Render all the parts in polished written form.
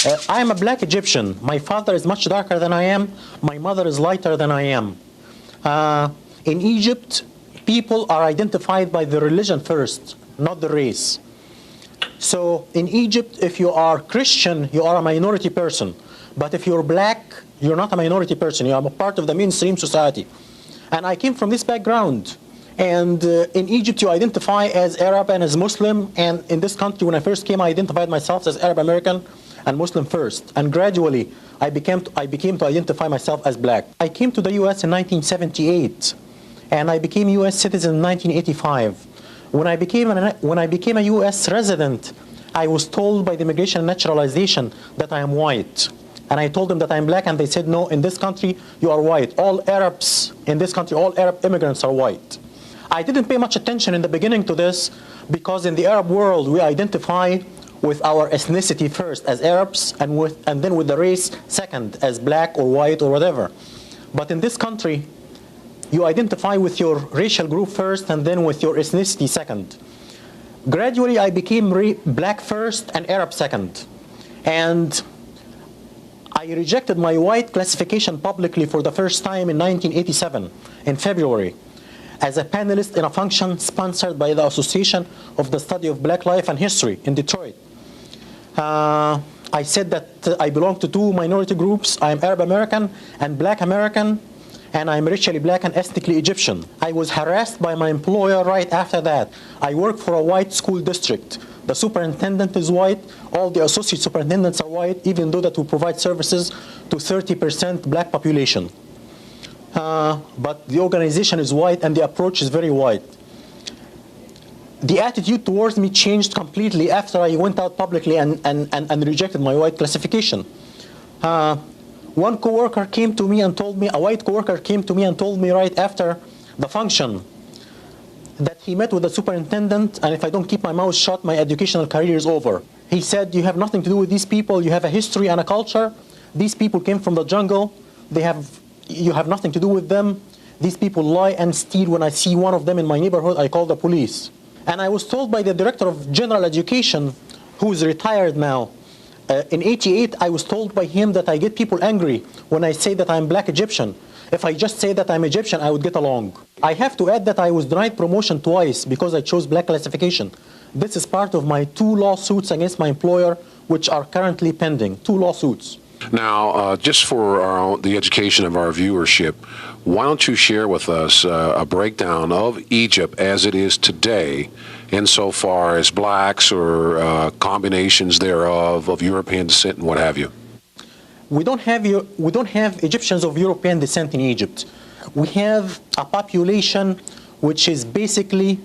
I am a black Egyptian. My father is much darker than I am. My mother is lighter than I am. In Egypt, people are identified by the religion first, not the race. So in Egypt, if you are Christian, you are a minority person. But if you're black, you're not a minority person. You are a part of the mainstream society. And I came from this background. And in Egypt, you identify as Arab and as Muslim. And in this country, when I first came, I identified myself as Arab American and Muslim first. And gradually, I became to identify myself as black. I came to the US in 1978. And I became US citizen in 1985. When I became a US resident, I was told by the Immigration and Naturalization that I am white. And I told them that I'm black, and they said, no, in this country, you are white. All Arabs in this country, all Arab immigrants are white. I didn't pay much attention in the beginning to this, because in the Arab world, we identify with our ethnicity first as Arabs, and then with the race second as black or white or whatever. But in this country, you identify with your racial group first and then with your ethnicity second. Gradually, I became black first and Arab second. And I rejected my white classification publicly for the first time in 1987, in February, as a panelist in a function sponsored by the Association of the Study of Black Life and History in Detroit. I said that I belong to two minority groups. I am Arab American and Black American, and I'm racially black and ethnically Egyptian. I was harassed by my employer right after that. I work for a white school district. The superintendent is white. All the associate superintendents are white, even though that we provide services to 30% black population. But the organization is white and the approach is very white. The attitude towards me changed completely after I went out publicly and rejected my white classification. One coworker came to me and told me, a white coworker came to me and told me right after the function that he met with the superintendent, and if I don't keep my mouth shut, my educational career is over. He said, you have nothing to do with these people. You have a history and a culture. These people came from the jungle. You have nothing to do with them. These people lie and steal. When I see one of them in my neighborhood, I call the police. And I was told by the director of general education, who is retired now, in '88, I was told by him that I get people angry when I say that I'm black Egyptian. If I just say that I'm Egyptian, I would get along. I have to add that I was denied promotion twice because I chose black classification. This is part of my 2 lawsuits against my employer, which are currently pending, 2 lawsuits. Now, just for the education of our viewership, why don't you share with us a breakdown of Egypt as it is today, insofar as blacks or combinations thereof of European descent and what have you? We don't have Egyptians of European descent in Egypt. We have a population which is basically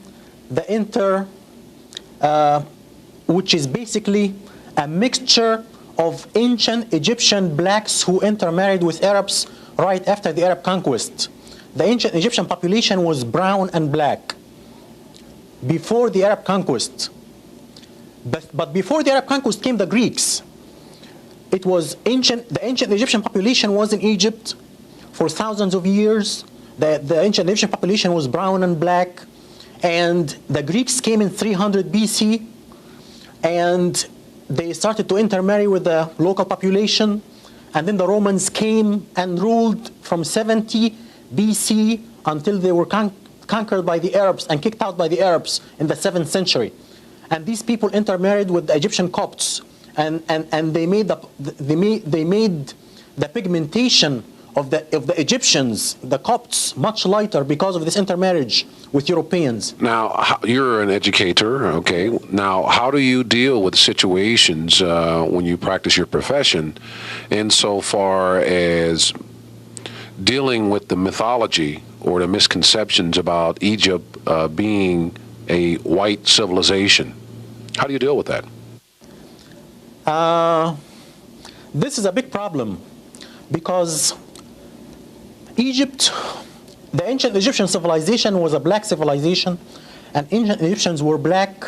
a mixture of ancient Egyptian blacks who intermarried with Arabs right after the Arab conquest. The ancient Egyptian population was brown and black before the Arab conquest. But before the Arab conquest came the Greeks. It was the ancient Egyptian population was in Egypt for thousands of years. The ancient Egyptian population was brown and black. And the Greeks came in 300 BC. And they started to intermarry with the local population. And then the Romans came and ruled from 70 BC until they were conquered by the Arabs and kicked out by the Arabs in the 7th century. And these people intermarried with the Egyptian Copts. And they made the pigmentation of the Egyptians, the Copts, much lighter because of this intermarriage with Europeans. Now, you're an educator, okay? Now, how do you deal with situations when you practice your profession insofar as dealing with the mythology or the misconceptions about Egypt being a white civilization? How do you deal with that? This is a big problem because Egypt, the ancient Egyptian civilization was a black civilization, and ancient Egyptians were black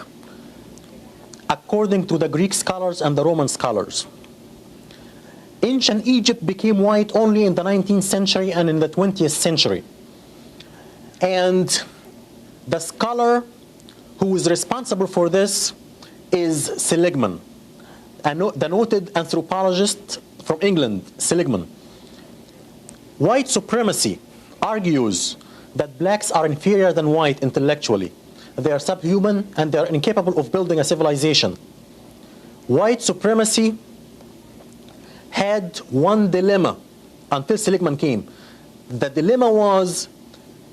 according to the Greek scholars and the Roman scholars. Ancient Egypt became white only in the 19th century and in the 20th century. And the scholar who is responsible for this is Seligman. the noted anthropologist from England, Seligman. White supremacy argues that blacks are inferior than white intellectually. They are subhuman and they are incapable of building a civilization. White supremacy had one dilemma until Seligman came. The dilemma was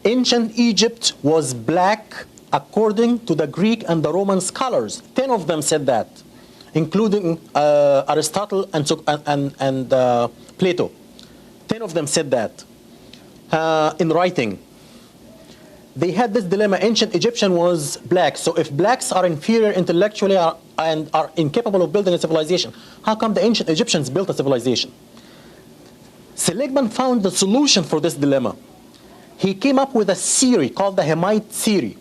ancient Egypt was black according to the Greek and the Roman scholars. 10 of them said that, including Aristotle and Plato. 10 of them said that in writing. They had this dilemma. Ancient Egyptian was black. So if blacks are inferior intellectually and are incapable of building a civilization, how come the ancient Egyptians built a civilization? Seligman found the solution for this dilemma. He came up with a theory called the Hemite theory.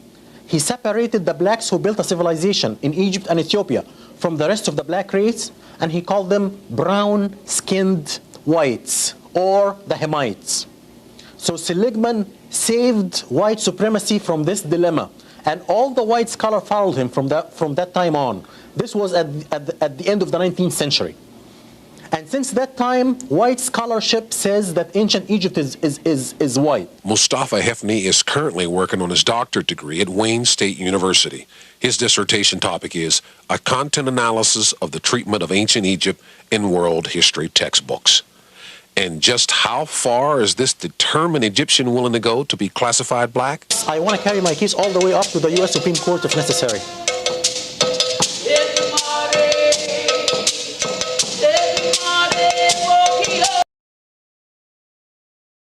He separated the blacks who built a civilization in Egypt and Ethiopia from the rest of the black race, and he called them brown-skinned whites, or the Hemites. So Seligman saved white supremacy from this dilemma, and all the white scholars followed him from that time on. This was at the end of the 19th century. And since that time, white scholarship says that ancient Egypt is white. Mostafa Hefny is currently working on his doctorate degree at Wayne State University. His dissertation topic is a content analysis of the treatment of ancient Egypt in world history textbooks. And just how far is this determined Egyptian willing to go to be classified black? I want to carry my case all the way up to the U.S. Supreme Court if necessary.